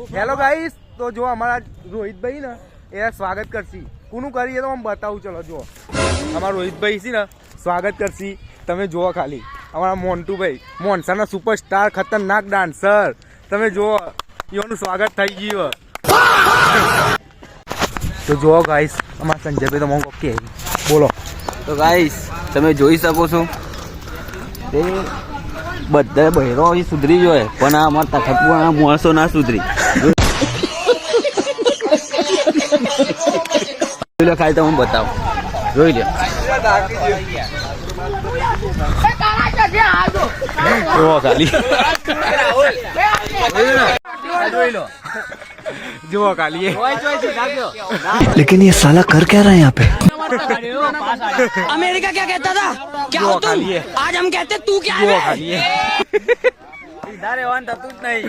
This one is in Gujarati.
હેલો ગાઈસ, તો જો અમારા રોહિતભાઈ ને એ સ્વાગત કરશી. કોનું કરીએ તો હું બતાવું. ચલો જુઓ, અમારા રોહિતભાઈ છે ને સ્વાગત કરશી. તમે જુઓ ખાલી અમારા મોન્ટુભાઈ, મોનસાના સુપરસ્ટાર ખતરનાક ડાન્સર. તમે જુઓ એનું સ્વાગત થઈ ગયું. તો જુઓ ગાઈસ, અમારા સંજયભાઈ તો મને ઓકે બોલો. તો ગાઈસ તમે જોઈ શકો છો તે બધા બહેરો સુધરી જોઈએ, પણ આ અમારા તખતપુરાના માણસો ના સુધરી. જોઈ લો ખાલી તો હું બતાવું, જોઈ લો. જુઓ ખાલી, જોઈ લો, જુઓ ખાલી. लेकिन ये साला कर क्या रहा है यहाँ पे? अमेरिका क्या कहता था? क्या हो तुम? आज हम कहते तू क्या है? સીધા રહેવાનું થતું જ નહીં.